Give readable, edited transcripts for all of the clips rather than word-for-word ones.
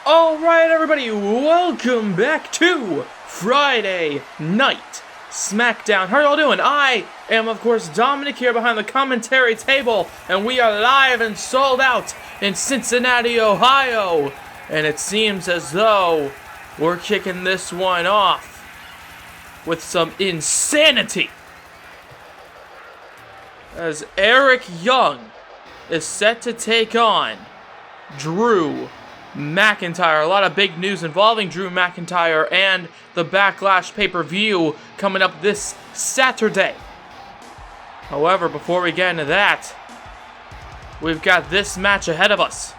Alright everybody, welcome back to Friday Night SmackDown. How are y'all doing? I am of course Dominic here behind the commentary table, and we are live and sold out in Cincinnati, Ohio. And it seems as though we're kicking this one off with some insanity, as Eric Young is set to take on Drew McIntyre. A lot of big news involving Drew McIntyre and the Backlash pay-per-view coming up this Saturday. However, before we get into that, we've got this match ahead of us.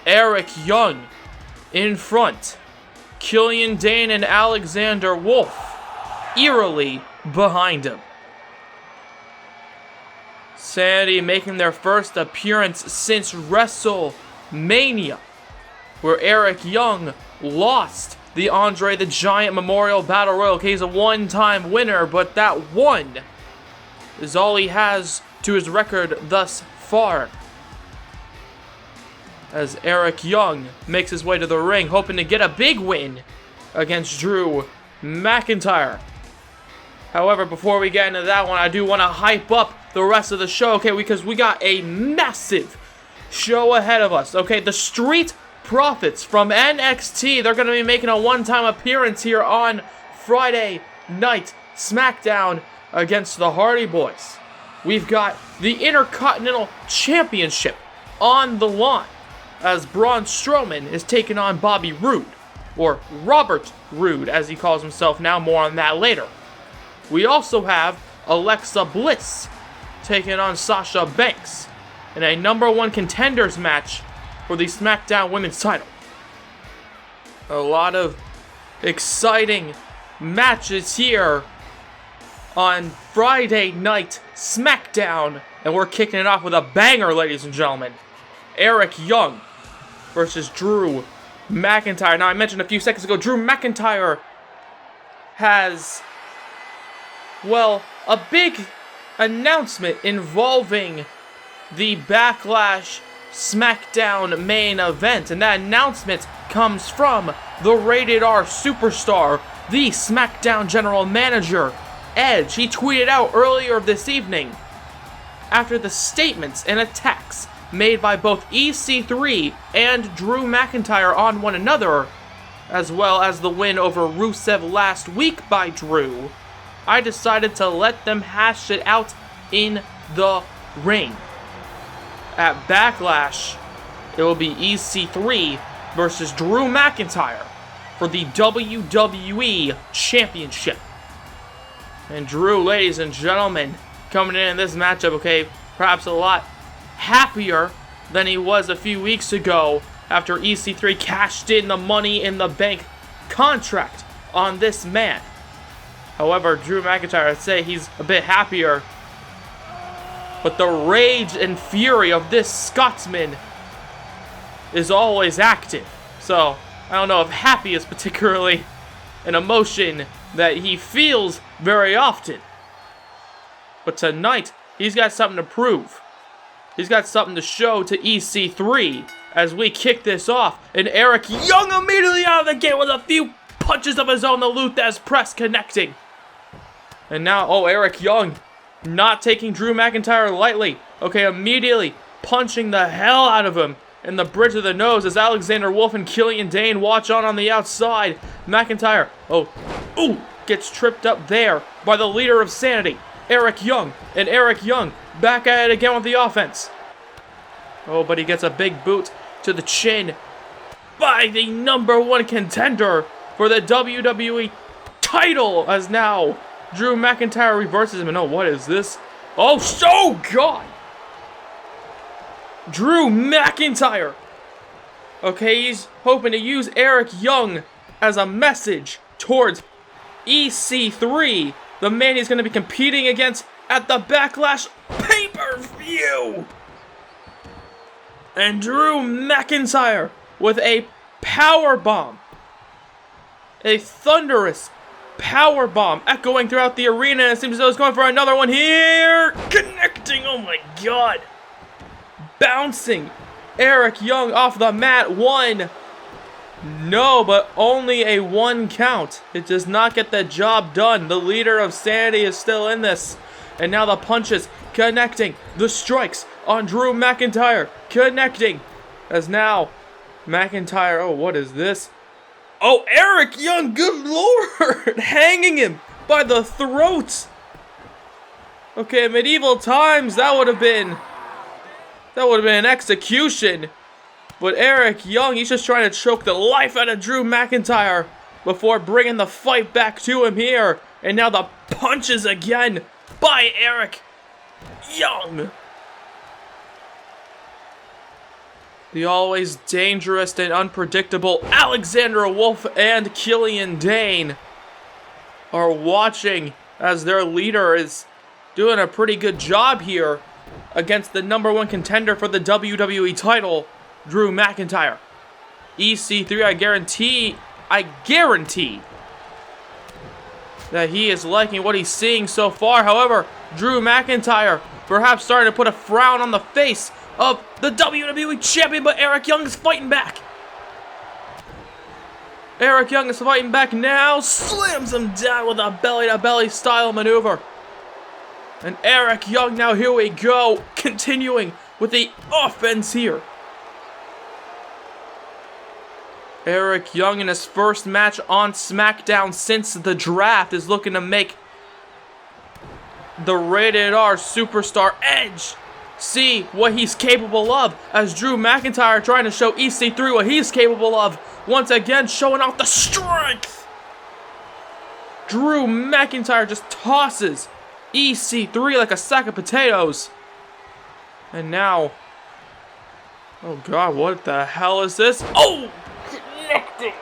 Eric Young in front. Killian Dane and Alexander Wolf eerily behind him. Sanity making their first appearance since WrestleMania, where Eric Young lost the Andre the Giant Memorial Battle Royal. Okay, he's a one-time winner, but that one is all he has to his record thus far, as Eric Young makes his way to the ring, hoping to get a big win against Drew McIntyre. However, before we get into that one, I do want to hype up the rest of the show, okay, because we got a massive show ahead of us. Okay, the Street Profits from NXT, they're going to be making a one-time appearance here on Friday Night SmackDown against the Hardy Boyz. We've got the Intercontinental Championship on the line, as Braun Strowman is taking on Bobby Roode, or Robert Roode as he calls himself now. More on that later. We also have Alexa Bliss taking on Sasha Banks in a number one contenders match for the SmackDown Women's title. A lot of exciting matches here on Friday Night SmackDown, and we're kicking it off with a banger, ladies and gentlemen. Eric Young versus Drew McIntyre. Now, I mentioned a few seconds ago, Drew McIntyre has, well, a big announcement involving the Backlash SmackDown main event, and that announcement comes from the Rated R superstar, the SmackDown general manager, Edge. He tweeted out earlier this evening, after the statements and attacks made by both EC3 and Drew McIntyre on one another, as well as the win over Rusev last week by Drew, I decided to let them hash it out in the ring. At Backlash, it will be EC3 versus Drew McIntyre for the WWE Championship. And Drew, ladies and gentlemen, coming in this matchup, okay, perhaps a lot happier than he was a few weeks ago after EC3 cashed in the Money in the Bank contract on this man. However, Drew McIntyre, I'd say he's a bit happier, but the rage and fury of this Scotsman is always active. So, I don't know if happy is particularly an emotion that he feels very often. But tonight, he's got something to prove. He's got something to show to EC3 as we kick this off. And Eric Young immediately out of the gate with a few punches of his own, the Luthez press connecting. And now, Eric Young not taking Drew McIntyre lightly. Okay, immediately punching the hell out of him in the bridge of the nose as Alexander Wolf and Killian Dane watch on the outside. McIntyre, gets tripped up there by the leader of Sanity, Eric Young. And Eric Young back at it again with the offense. But he gets a big boot to the chin by the number one contender for the WWE title, as now Drew McIntyre reverses him. And what is this? God! Drew McIntyre. Okay, he's hoping to use Eric Young as a message towards EC3, the man he's going to be competing against at the Backlash pay-per-view. And Drew McIntyre with a power bomb. A thunderous power bomb echoing throughout the arena, and it seems as though he's going for another one here. Connecting, oh my god. Bouncing Eric Young off the mat. 1. No, but only a 1 count. It does not get the job done. The leader of Sanity is still in this. And now the punches connecting. The strikes on Drew McIntyre connecting. As now McIntyre, oh, what is this? Oh, Eric Young, good lord, hanging him by the throat. Okay, medieval times, that would have been an execution. But Eric Young, he's just trying to choke the life out of Drew McIntyre before bringing the fight back to him here. And now the punches again by Eric Young. The always dangerous and unpredictable Alexander Wolf and Killian Dane are watching as their leader is doing a pretty good job here against the #1 contender for the WWE title, Drew McIntyre. EC3, I guarantee that he is liking what he's seeing so far. However, Drew McIntyre perhaps starting to put a frown on the face of the WWE champion, but Eric Young is fighting back. Eric Young is fighting back now, slams him down with a belly-to-belly style maneuver. And Eric Young, now here we go, continuing with the offense here. Eric Young in his first match on SmackDown since the draft is looking to make the Rated R superstar Edge see what he's capable of, as Drew McIntyre trying to show EC3 what he's capable of. Once again, showing off the strength. Drew McIntyre just tosses EC3 like a sack of potatoes. And now, oh god, what the hell is this? Oh! Connecting!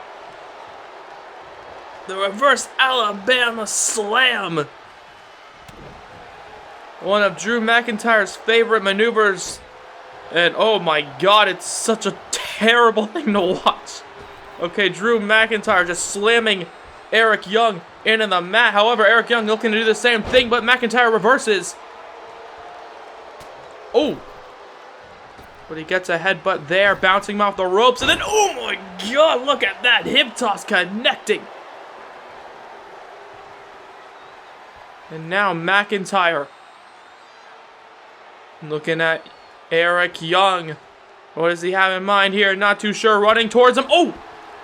The reverse Alabama slam. One of Drew McIntyre's favorite maneuvers. And oh my god, it's such a terrible thing to watch. Okay, Drew McIntyre just slamming Eric Young into the mat. However, Eric Young looking to do the same thing, but McIntyre reverses. Oh. But he gets a headbutt there, bouncing him off the ropes. And then, oh my god, look at that. Hip toss connecting. And now McIntyre looking at Eric Young. What does he have in mind here? Not too sure. Running towards him. Oh!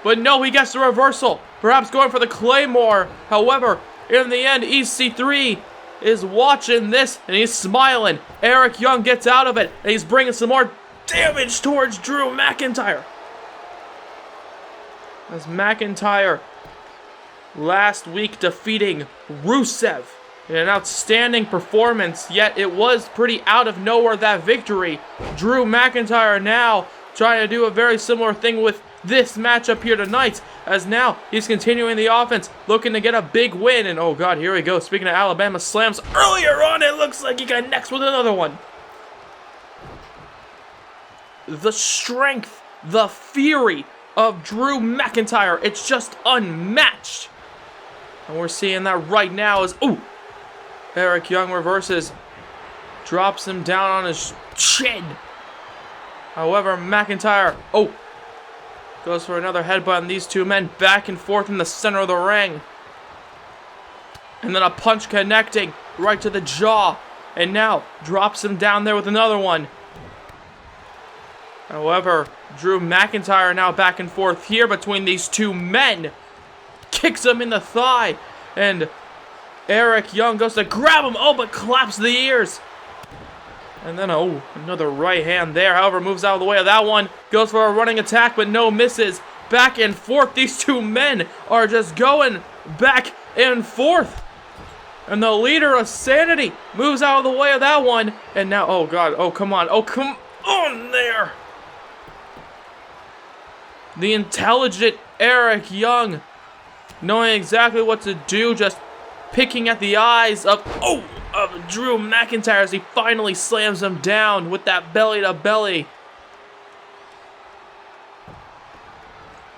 But no, he gets the reversal. Perhaps going for the Claymore. However, in the end, EC3 is watching this and he's smiling. Eric Young gets out of it and he's bringing some more damage towards Drew McIntyre. As McIntyre last week defeating Rusev in an outstanding performance, yet it was pretty out of nowhere, that victory. Drew McIntyre now trying to do a very similar thing with this matchup here tonight, as now he's continuing the offense, looking to get a big win. And oh god, here we go. Speaking of Alabama slams, earlier on it looks like he connects with another one. The strength, the fury of Drew McIntyre, it's just unmatched. And we're seeing that right now as, ooh, Eric Young reverses, drops him down on his chin. However, McIntyre, oh, goes for another headbutt, and these two men back and forth in the center of the ring. And then a punch connecting right to the jaw. And now drops him down there with another one. However, Drew McIntyre now back and forth here between these two men. Kicks him in the thigh. And Eric Young goes to grab him. Oh, but claps the ears. And then, oh, another right hand there. However, moves out of the way of that one. Goes for a running attack, but no misses. Back and forth. These two men are just going back and forth. And the leader of Sanity moves out of the way of that one. And now, oh, God. Oh, come on. Oh, come on there. The intelligent Eric Young, knowing exactly what to do, just picking at the eyes of, oh, of Drew McIntyre as he finally slams him down with that belly-to-belly.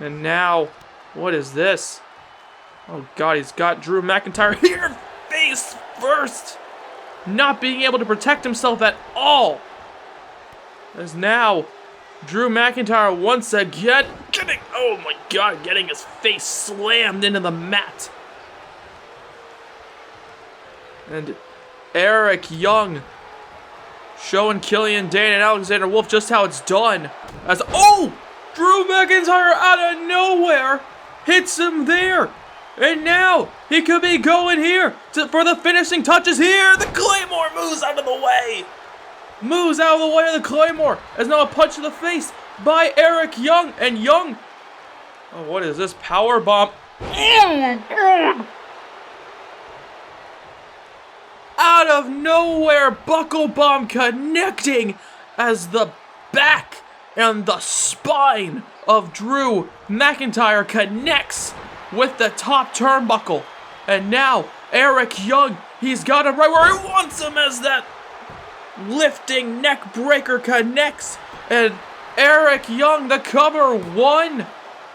And now, what is this? Oh god, he's got Drew McIntyre here face first. Not being able to protect himself at all. As now, Drew McIntyre once again getting his face slammed into the mat. And Eric Young showing Killian Dane and Alexander Wolf just how it's done. Drew McIntyre out of nowhere hits him there. And now he could be going here for the finishing touches here. The Claymore moves out of the way. Moves out of the way of the Claymore. As now a punch to the face by Eric Young. And Young, what is this? Power bomb. Out of nowhere, buckle bomb connecting as the back and the spine of Drew McIntyre connects with the top turnbuckle. And now Eric Young, he's got him right where he wants him as that lifting neck breaker connects. And Eric Young the cover. 1,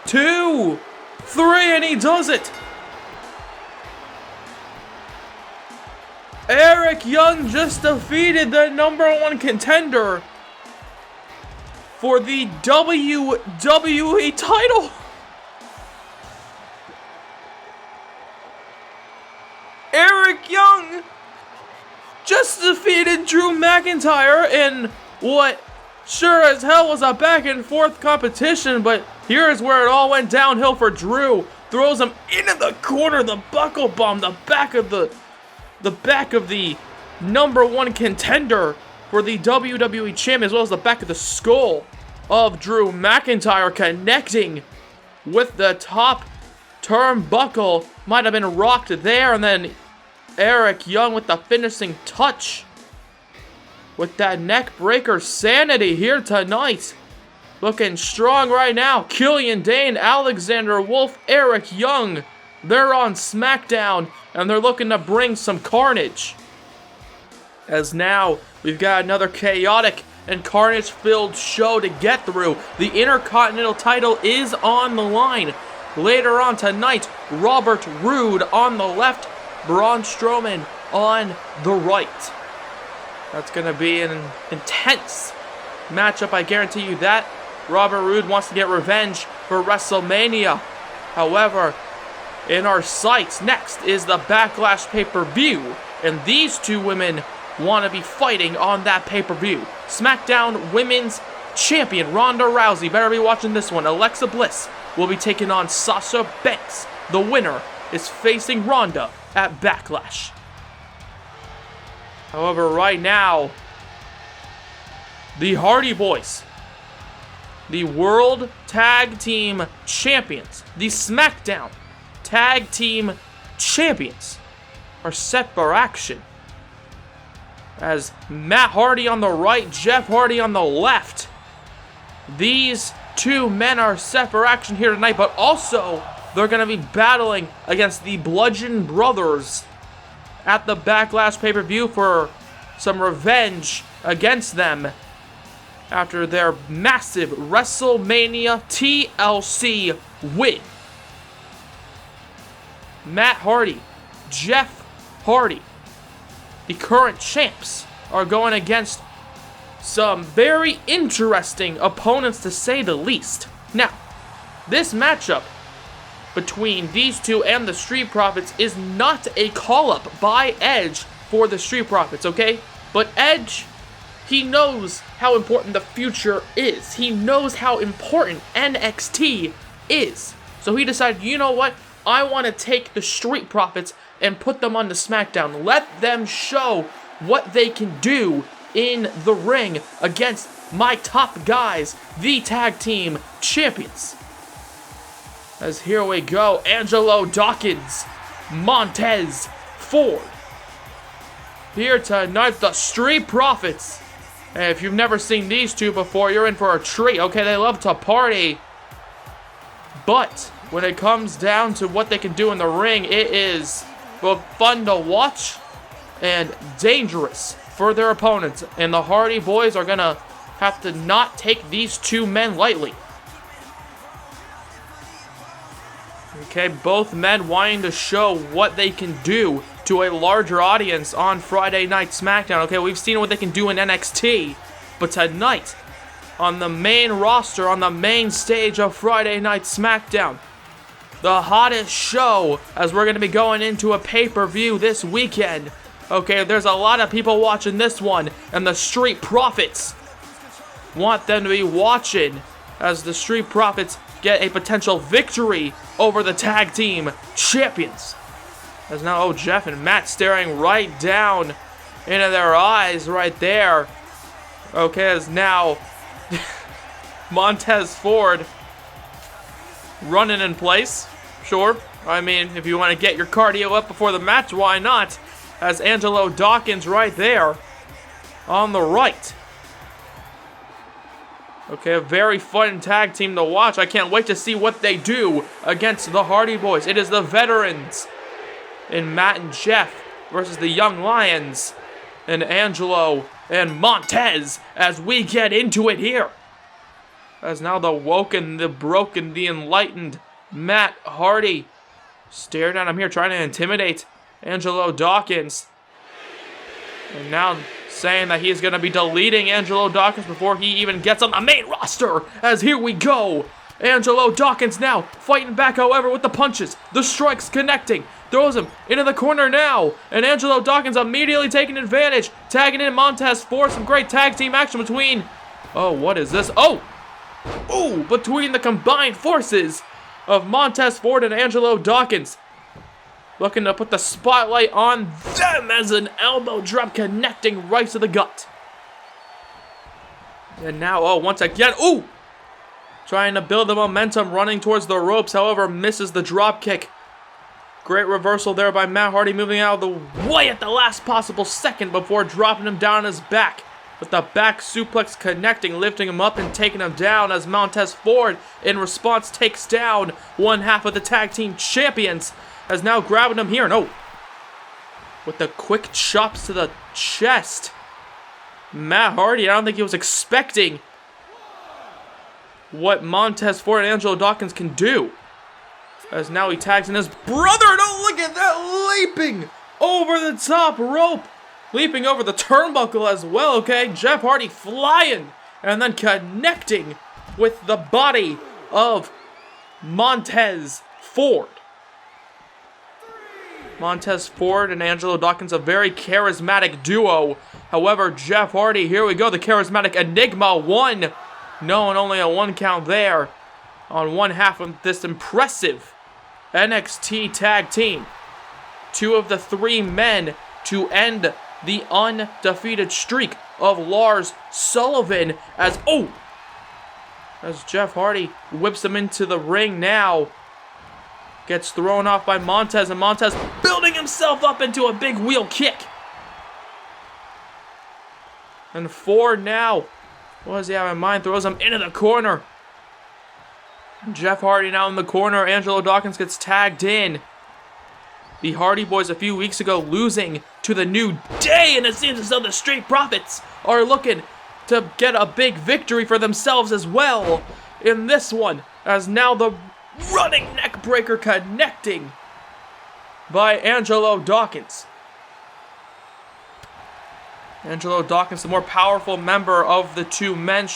2, 3, and he does it. Eric Young just defeated the #1 contender for the WWE title. Eric Young just defeated Drew McIntyre in what sure as hell was a back and forth competition, but here is where it all went downhill for Drew. Throws him into the corner, the buckle bomb, the back of the #1 contender for the WWE champion, as well as the back of the skull of Drew McIntyre connecting with the top turnbuckle. Might have been rocked there, and then Eric Young with the finishing touch with that neck breaker. Sanity here tonight. Looking strong right now. Killian Dane, Alexander Wolf, Eric Young. They're on SmackDown, and they're looking to bring some carnage. As now, we've got another chaotic and carnage-filled show to get through. The Intercontinental title is on the line. Later on tonight, Robert Roode on the left, Braun Strowman on the right. That's going to be an intense matchup, I guarantee you that. Robert Roode wants to get revenge for WrestleMania. However, in our sights next is the Backlash pay-per-view, and these two women want to be fighting on that pay-per-view. SmackDown Women's Champion Ronda Rousey, better be watching this one. Alexa Bliss will be taking on Sasha Banks. The winner is facing Ronda at Backlash. However, right now, the Hardy Boys, the World Tag Team Champions, the SmackDown Tag Team Champions, are set for action. As Matt Hardy on the right, Jeff Hardy on the left. These two men are set for action here tonight, but also they're going to be battling against the Bludgeon Brothers at the Backlash pay-per-view for some revenge against them after their massive WrestleMania TLC win. Matt Hardy, Jeff Hardy, the current champs, are going against some very interesting opponents, to say the least. Now, this matchup between these two and the Street Profits is not a call-up by Edge for the Street Profits, okay? But Edge, he knows how important the future is. He knows how important NXT is. So he decided, you know what? I want to take the Street Profits and put them on the SmackDown. Let them show what they can do in the ring against my top guys, the Tag Team Champions. As here we go, Angelo Dawkins, Montez Ford. Here tonight, the Street Profits. And if you've never seen these two before, you're in for a treat. Okay, they love to party. But when it comes down to what they can do in the ring, it is both fun to watch and dangerous for their opponents. And the Hardy Boys are going to have to not take these two men lightly. Okay, both men wanting to show what they can do to a larger audience on Friday Night SmackDown. Okay, we've seen what they can do in NXT, but tonight, on the main roster, on the main stage of Friday Night SmackDown. The hottest show, as we're going to be going into a pay-per-view this weekend. Okay, there's a lot of people watching this one, and the Street Profits want them to be watching as the Street Profits get a potential victory over the tag team champions. As now, Jeff and Matt staring right down into their eyes right there. Okay, as now Montez Ford running in place. Sure, I mean, if you want to get your cardio up before the match, why not? As Angelo Dawkins right there on the right. Okay, a very fun tag team to watch. I can't wait to see what they do against the Hardy Boys. It is the veterans in Matt and Jeff versus the Young Lions and Angelo and Montez as we get into it here. As now the woken, the broken, the enlightened Matt Hardy stared at him here, trying to intimidate Angelo Dawkins. And now saying that he's going to be deleting Angelo Dawkins before he even gets on the main roster. As here we go. Angelo Dawkins now fighting back, however, with the punches. The strikes connecting. Throws him into the corner now. And Angelo Dawkins immediately taking advantage. Tagging in Montez Ford. Some great tag team action between... Oh, what is this? Oh! Ooh! Between the combined forces of Montez Ford and Angelo Dawkins. Looking to put the spotlight on them as an elbow drop connecting right to the gut. And now, oh, once again, ooh! Trying to build the momentum, running towards the ropes, however, misses the drop kick. Great reversal there by Matt Hardy, moving out of the way at the last possible second before dropping him down on his back. With the back suplex connecting, lifting him up and taking him down as Montez Ford, in response, takes down one half of the tag team champions. As now grabbing him here, no. With the quick chops to the chest. Matt Hardy, I don't think he was expecting what Montez Ford and Angelo Dawkins can do. As now he tags in his brother. No, look at that, leaping over the top rope. Leaping over the turnbuckle as well, okay? Jeff Hardy flying and then connecting with the body of Montez Ford. Montez Ford and Angelo Dawkins, a very charismatic duo. However, Jeff Hardy, here we go, the charismatic Enigma won. No, and only a 1 count there on one half of this impressive NXT tag team. 2 of the 3 men to end the undefeated streak of Lars Sullivan as Jeff Hardy whips him into the ring now. Gets thrown off by Montez, and Montez building himself up into a big wheel kick. And Ford now, what does he have in mind? Throws him into the corner. Jeff Hardy now in the corner. Angelo Dawkins gets tagged in. The Hardy Boys a few weeks ago losing to the New Day, and it seems as though the Street Profits are looking to get a big victory for themselves as well in this one, as now the running neck breaker connecting by Angelo Dawkins. Angelo Dawkins, the more powerful member of the 2 men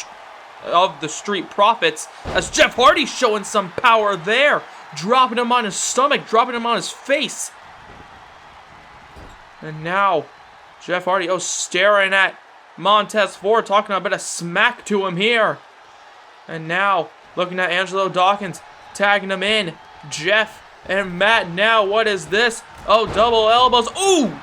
of the Street Profits, as Jeff Hardy showing some power there, dropping him on his stomach, dropping him on his face. And now Jeff Hardy, staring at Montez Ford, talking a bit of smack to him here. And now looking at Angelo Dawkins, tagging him in. Jeff and Matt now, what is this? Oh, double elbows. Ooh!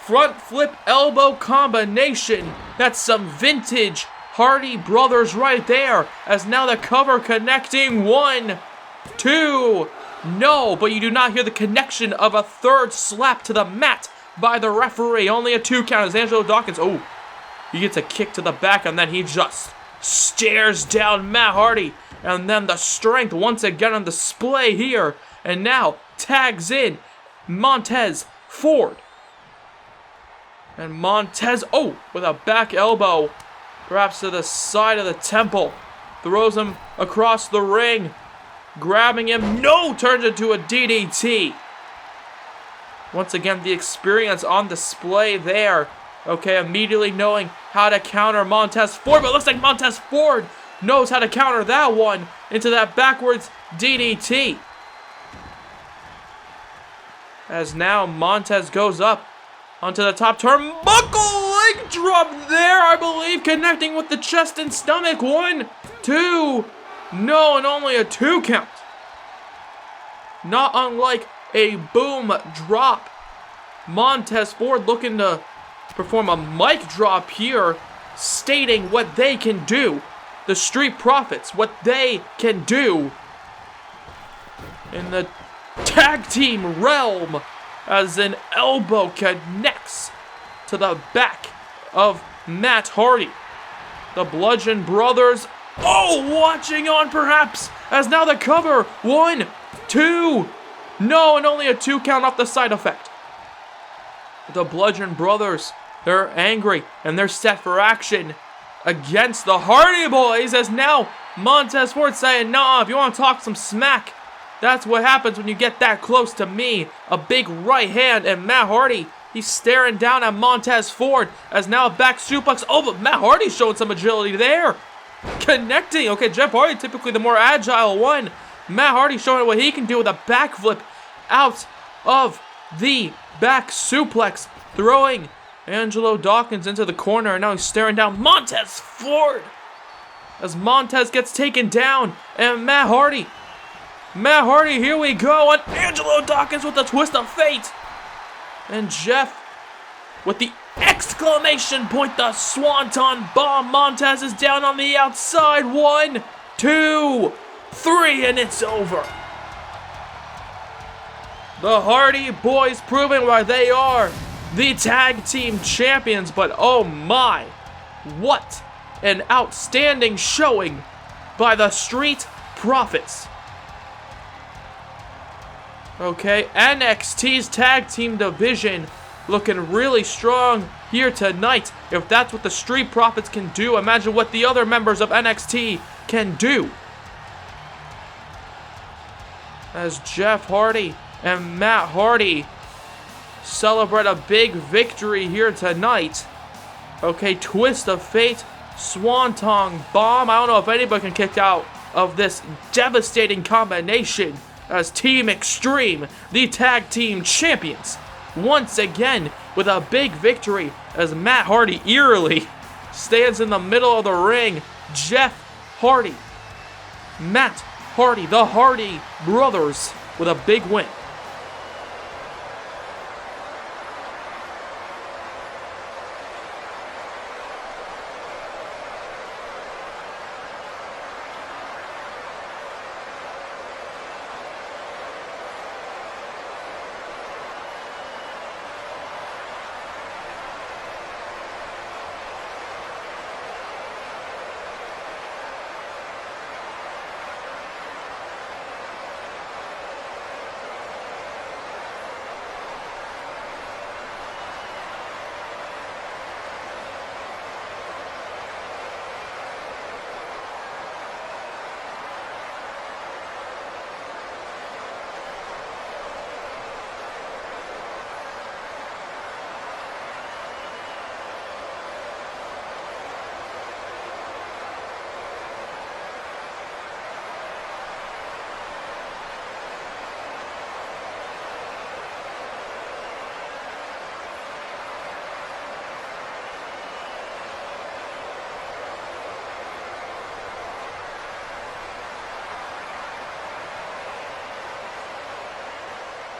Front flip elbow combination. That's some vintage Hardy brothers right there. As now the cover connecting. 1, 2. No, but you do not hear the connection of a third slap to the mat by the referee. Only a 2 count as Angelo Dawkins. He gets a kick to the back, and then he just stares down Matt Hardy. And then the strength once again on display here. And now tags in Montez Ford. And Montez, with a back elbow, perhaps to the side of the temple. Throws him across the ring. Grabbing him, turns into a DDT. Once again, the experience on display there Okay, immediately knowing how to counter Montez Ford, but it looks like Montez Ford knows how to counter that one into that backwards DDT. As now Montez goes up onto the top turnbuckle, leg drop there, I believe, connecting with the chest and stomach. 1, 2, no, and only a 2 count. Not unlike a boom drop. Montez Ford looking to perform a mic drop here, stating what they can do. The Street Profits, what they can do in the tag team realm, as an elbow connects to the back of Matt Hardy. The Bludgeon Brothers, watching on perhaps, as now the cover. 1, 2, no, and only a 2 count off the side effect. The Bludgeon Brothers, they're angry and they're set for action against the Hardy Boys, as now Montez Ford saying, nah, if you want to talk some smack, that's what happens when you get that close to me. A big right hand, and Matt Hardy, he's staring down at Montez Ford, as now a back suplex. But Matt Hardy's showing some agility there. Connecting. Okay, Jeff Hardy, typically the more agile one. Matt Hardy showing what he can do with a backflip out of the back suplex, throwing Angelo Dawkins into the corner, and now he's staring down Montez Ford as Montez gets taken down, and Matt Hardy, here we go, on Angelo Dawkins with the twist of fate, and Jeff with the exclamation point, the Swanton Bomb. Montez is down on the outside. 1, 2, 3, and it's over. The Hardy Boys proving why they are the tag team champions, but oh my, what an outstanding showing by the Street Profits. Okay, NXT's tag team division looking really strong here tonight. If that's what the Street Profits can do, imagine what the other members of NXT can do. As Jeff Hardy and Matt Hardy celebrate a big victory here tonight. Okay, twist of fate, Swanton Bomb. I don't know if anybody can kick out of this devastating combination, as Team Extreme, the tag team champions, once again with a big victory, as Matt Hardy eerily stands in the middle of the ring. Jeff Hardy, Matt Hardy, the Hardy Brothers with a big win.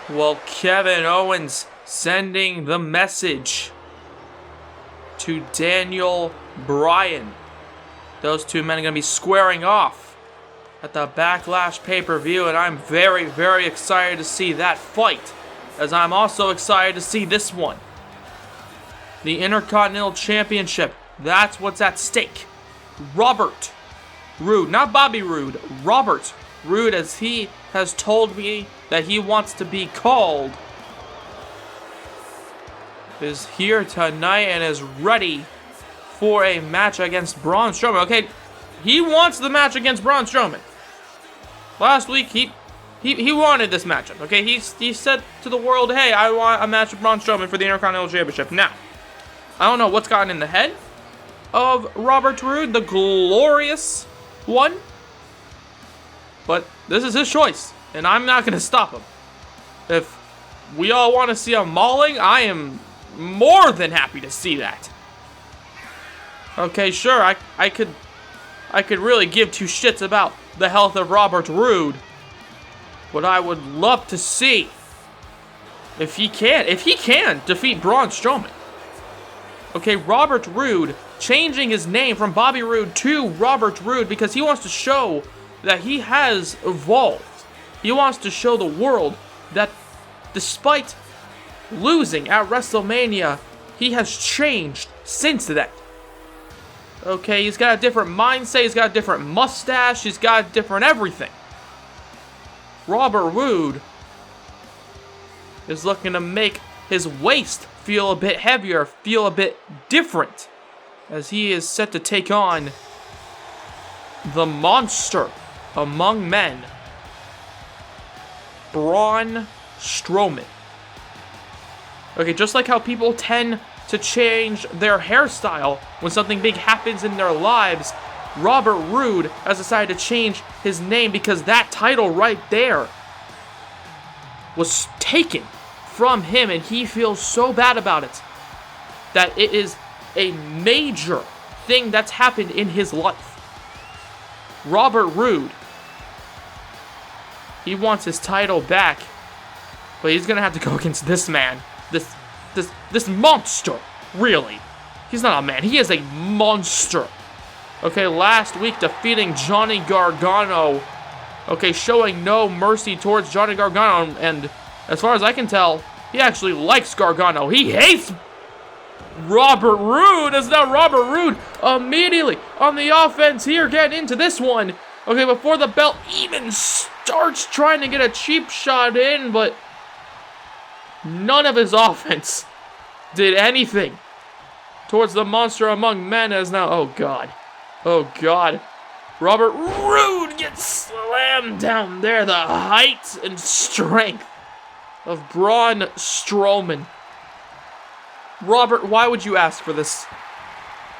Well, Kevin Owens sending the message to Daniel Bryan. Those two men are going to be squaring off at the Backlash pay-per-view, and I'm very, very excited to see that fight, as I'm also excited to see this one. The Intercontinental Championship, that's what's at stake. Robert Roode, not Bobby Roode, Robert Roode, as he has told me that he wants to be called, is here tonight and is ready for a match against Braun Strowman. Okay, he wants the match against Braun Strowman. Last week, he wanted this matchup. Okay, he said to the world, hey, I want a match with Braun Strowman for the Intercontinental Championship. Now, I don't know what's gotten in the head of Robert Roode, the glorious one. But this is his choice, and I'm not going to stop him. If we all want to see a mauling, I am more than happy to see that. Okay, sure, I could really give two shits about the health of Robert Roode. What I would love to see, if he can defeat Braun Strowman. Okay, Robert Roode changing his name from Bobby Roode to Robert Roode because he wants to show that he has evolved. He wants to show the world that despite losing at WrestleMania, he has changed since that. Okay, he's got a different mindset, he's got a different mustache, he's got a different everything. Robert Roode is looking to make his waist feel a bit heavier, feel a bit different, as he is set to take on the monster among men, Braun Strowman. Okay, just like how people tend to change their hairstyle when something big happens in their lives, Robert Roode has decided to change his name because that title right there was taken from him, and he feels so bad about it that it is a major thing that's happened in his life. Robert Roode, he wants his title back, but he's gonna have to go against this man, this monster. Really, he's not a man, he is a monster. Okay, last week defeating Johnny Gargano. Okay, showing no mercy towards Johnny Gargano, and as far as I can tell, he actually likes Gargano. He hates Robert Roode. It's now Robert Roode immediately on the offense here, getting into this one. Okay, before the bell even starts, trying to get a cheap shot in, but none of his offense did anything towards the monster among men. As now, oh god, Robert Roode gets slammed down there. The height and strength of Braun Strowman. Robert, why would you ask for this?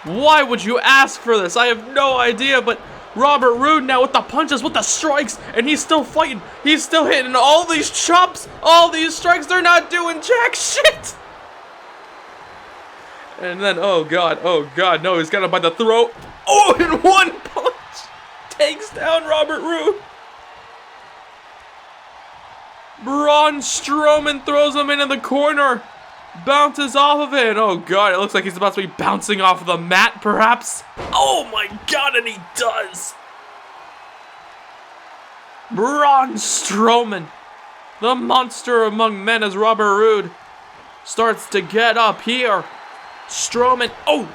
Why would you ask for this? I have no idea, but Robert Roode now with the punches, with the strikes, and he's still fighting. He's still hitting all these chops, all these strikes. They're not doing jack shit. And then, oh god, no, he's got him by the throat. Oh, in one punch, takes down Robert Roode. Braun Strowman throws him into the corner, bounces off of it. Oh god, it looks like he's about to be bouncing off of the mat, perhaps. Oh my god, and he does. Braun Strowman, the monster among men, as Robert Roode starts to get up here. Strowman, oh,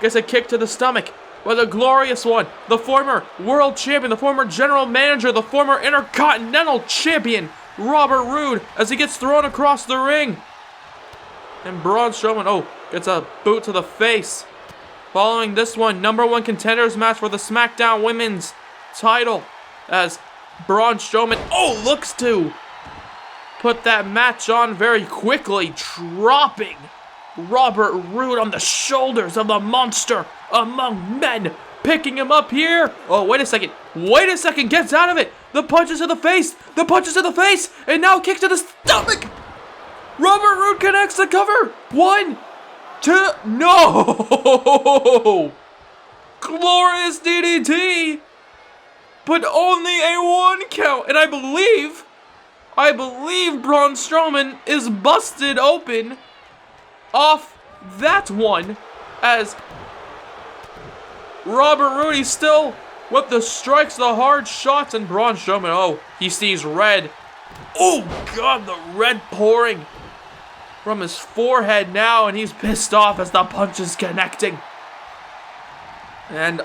gets a kick to the stomach by the glorious one, the former world champion, the former general manager, the former Intercontinental champion, Robert Roode, as he gets thrown across the ring. And Braun Strowman, oh, gets a boot to the face. Following this one, #1 contenders match for the SmackDown Women's title, as Braun Strowman, oh, looks to put that match on very quickly, dropping Robert Roode on the shoulders of the monster among men, picking him up here. Oh, wait a second, gets out of it. The punches to the face, and now kick to the stomach. Robert Roode connects the cover. 1, 2, no! Glorious DDT, but only a 1 count, and I believe Braun Strowman is busted open off that one, as Robert Roode, he's still with the strikes, the hard shots, and Braun Strowman, oh, he sees red. Oh god, the red pouring from his forehead now, and he's pissed off as the punch is connecting. And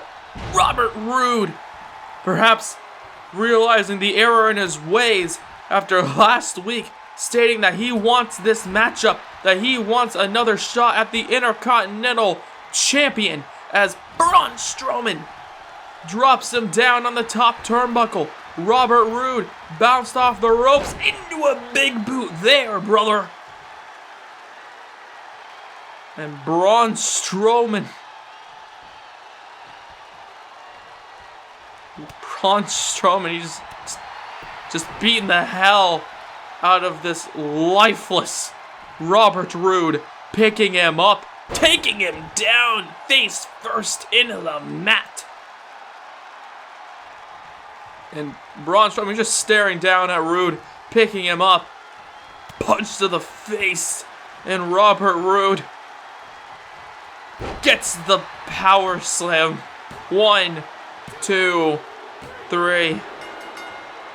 Robert Roode, perhaps realizing the error in his ways after last week, stating that he wants this matchup, that he wants another shot at the Intercontinental Champion, as Braun Strowman drops him down on the top turnbuckle. Robert Roode bounced off the ropes into a big boot there, brother. And Braun Strowman. He's just beating the hell out of this lifeless Robert Roode, picking him up, taking him down face first into the mat. And Braun Strowman just staring down at Roode, picking him up, punch to the face, and Robert Roode gets the power slam. 1, 2, 3.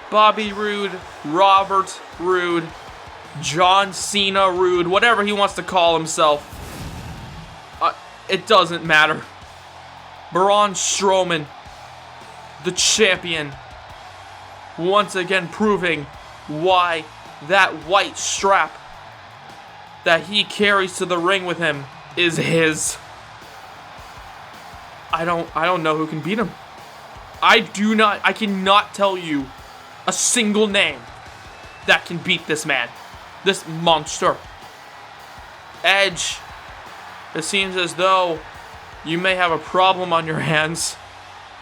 Bobby Roode, Robert Roode, John Cena Roode, whatever he wants to call himself. It doesn't matter. Braun Strowman, the champion, once again proving why that white strap that he carries to the ring with him is his. I don't know who can beat him. I cannot tell you a single name that can beat this man. This monster. Edge, it seems as though you may have a problem on your hands,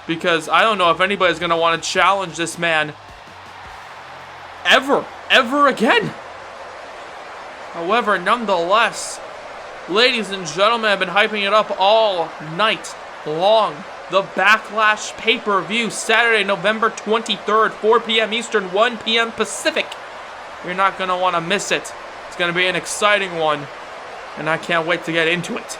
because I don't know if anybody's going to want to challenge this man ever again. However, nonetheless, ladies and gentlemen, I've been hyping it up all night long. The Backlash pay-per-view, Saturday, November 23rd, 4 p.m. Eastern, 1 p.m. Pacific. You're not going to want to miss it. It's going to be an exciting one, and I can't wait to get into it.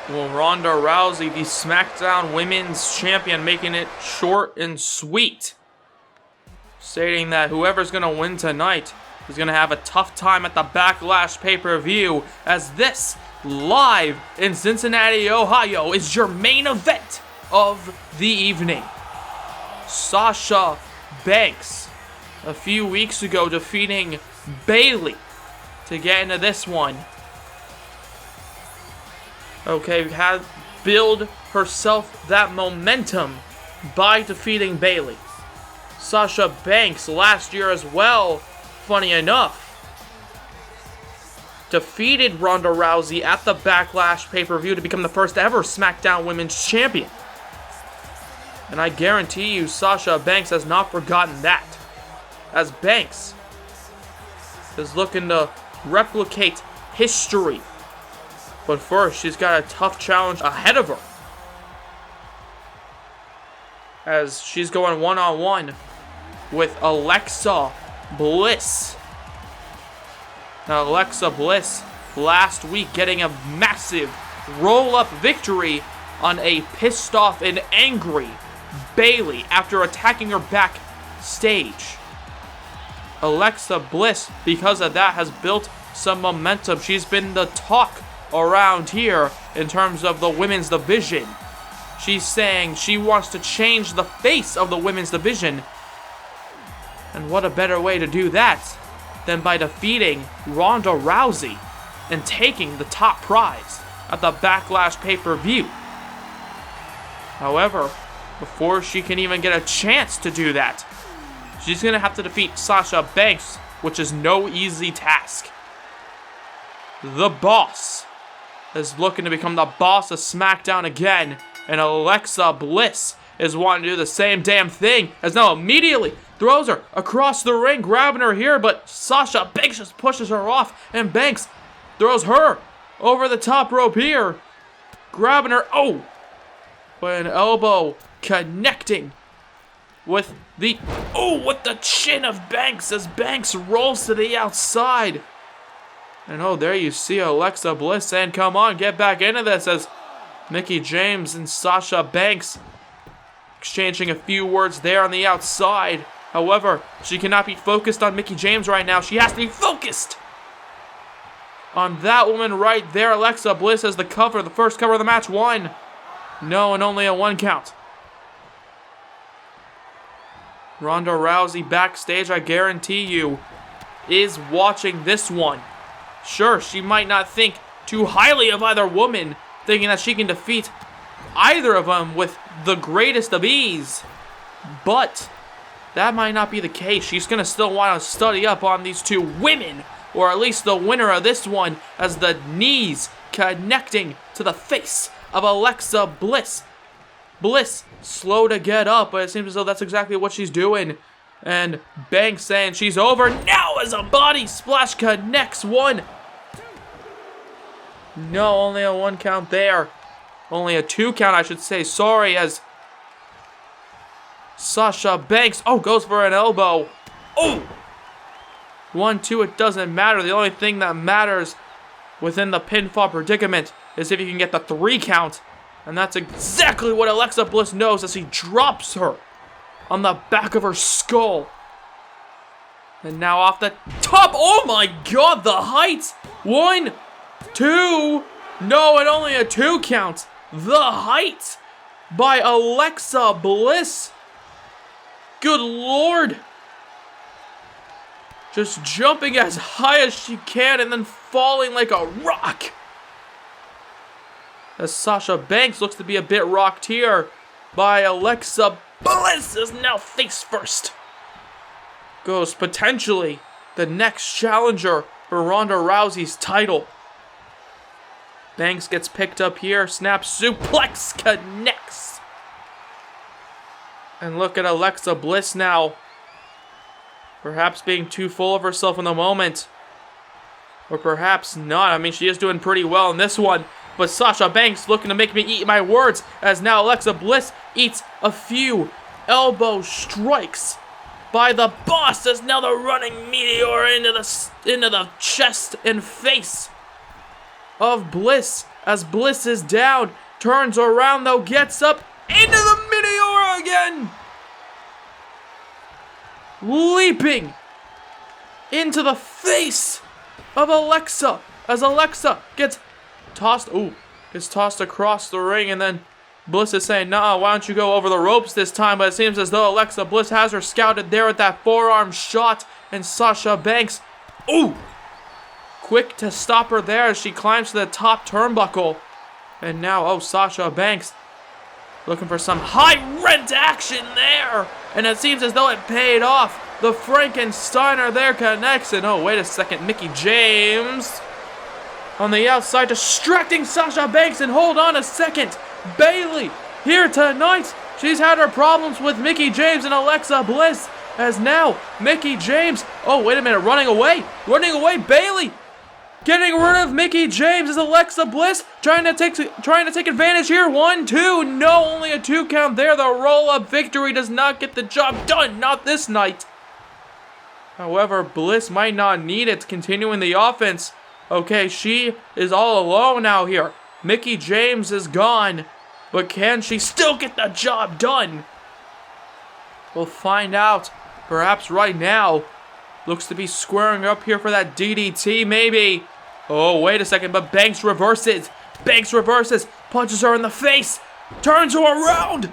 Well, Ronda Rousey, the SmackDown Women's Champion, making it short and sweet, stating that whoever's going to win tonight is going to have a tough time at the Backlash pay-per-view, as this, live in Cincinnati, Ohio, is your main event of the evening. Sasha Banks, a few weeks ago, defeating Bayley to get into this one. Okay, had build herself that momentum by defeating Bayley. Sasha Banks last year as well, funny enough, defeated Ronda Rousey at the Backlash pay-per-view to become the first ever SmackDown Women's Champion. And I guarantee you Sasha Banks has not forgotten that, as Banks is looking to replicate history. But first, she's got a tough challenge ahead of her, as she's going one-on-one with Alexa Bliss. Now, Alexa Bliss last week getting a massive roll-up victory on a pissed-off and angry Bayley after attacking her backstage. Alexa Bliss, because of that, has built some momentum. She's been the talk around here in terms of the women's division. She's saying she wants to change the face of the women's division. And what a better way to do that than by defeating Ronda Rousey and taking the top prize at the Backlash pay-per-view. However, before she can even get a chance to do that, she's going to have to defeat Sasha Banks, which is no easy task. The Boss is looking to become the boss of SmackDown again, and Alexa Bliss is wanting to do the same damn thing, as now immediately throws her across the ring, grabbing her here, but Sasha Banks just pushes her off, and Banks throws her over the top rope here, grabbing her, but an elbow connecting with the chin of Banks, as Banks rolls to the outside. And there you see Alexa Bliss saying, come on, get back into this, as Mickie James and Sasha Banks exchanging a few words there on the outside, However, she cannot be focused on Mickie James right now. She has to be focused on that woman right there. Alexa Bliss has the cover, the first cover of the match. 1. No, and only a 1 count. Ronda Rousey backstage, I guarantee you, is watching this one. Sure, she might not think too highly of either woman, thinking that she can defeat either of them with the greatest of ease. But that might not be the case. She's going to still want to study up on these two women, or at least the winner of this one, as the knees connecting to the face of Alexa Bliss. Bliss slow to get up, but it seems as though that's exactly what she's doing. And Banks saying she's over now as a body splash connects. 1. No, only a 1 count there. Only a 2 count, I should say. Sorry, as Sasha Banks, goes for an elbow. 1, 2, it doesn't matter. The only thing that matters within the pinfall predicament is if you can get the 3 count. And that's exactly what Alexa Bliss knows as he drops her on the back of her skull. And now off the top. Oh my god, the height. 1, 2. No, and only a 2 count. The height by Alexa Bliss. Good lord. Just jumping as high as she can and then falling like a rock. As Sasha Banks looks to be a bit rocked here by Alexa Bliss, is now face first. Goes potentially the next challenger for Ronda Rousey's title. Banks gets picked up here. Snap suplex connects. And look at Alexa Bliss now. Perhaps being too full of herself in the moment. Or perhaps not. I mean, she is doing pretty well in this one. But Sasha Banks looking to make me eat my words, as now Alexa Bliss eats a few elbow strikes by the boss, as now the running meteor into the chest and face of Bliss, as Bliss is down, turns around though, gets up into the meteor again, leaping into the face of Alexa, as Alexa gets tossed across the ring, and then Bliss is saying, nah, why don't you go over the ropes this time? But it seems as though Alexa Bliss has her scouted there with that forearm shot, and Sasha Banks, quick to stop her there as she climbs to the top turnbuckle. And now, Sasha Banks looking for some high rent action there, and it seems as though it paid off. The Frankensteiner there connects, and wait a second, Mickie James on the outside, distracting Sasha Banks, and hold on a second, Bayley here tonight. She's had her problems with Mickie James and Alexa Bliss, as now Mickie James, wait a minute, running away, Bayley getting rid of Mickie James, as Alexa Bliss trying to take advantage here. 1, 2, no, only a 2 count there. The roll-up victory does not get the job done, not this night. However, Bliss might not need it, continuing the offense. Okay, she is all alone now here. Mickie James is gone, but can she still get the job done? We'll find out. Perhaps right now. Looks to be squaring up here for that DDT, maybe. Wait a second, but Banks reverses. Punches her in the face, turns her around.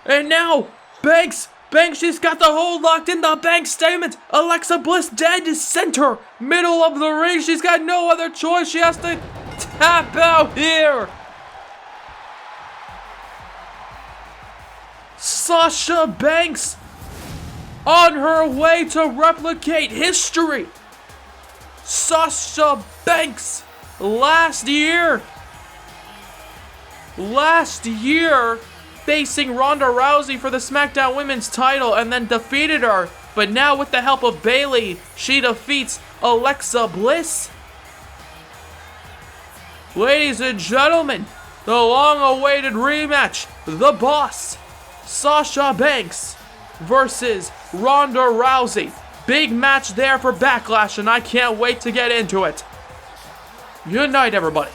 And now, Banks, she's got the hold locked in. The Banks statement. Alexa Bliss dead center, middle of the ring. She's got no other choice. She has to tap out here. Sasha Banks on her way to replicate history. Sasha Banks last year facing Ronda Rousey for the SmackDown Women's title and then defeated her. But now with the help of Bayley, she defeats Alexa Bliss. Ladies and gentlemen, the long-awaited rematch. The Boss, Sasha Banks versus Ronda Rousey. Big match there for Backlash, and I can't wait to get into it. Good night, everybody.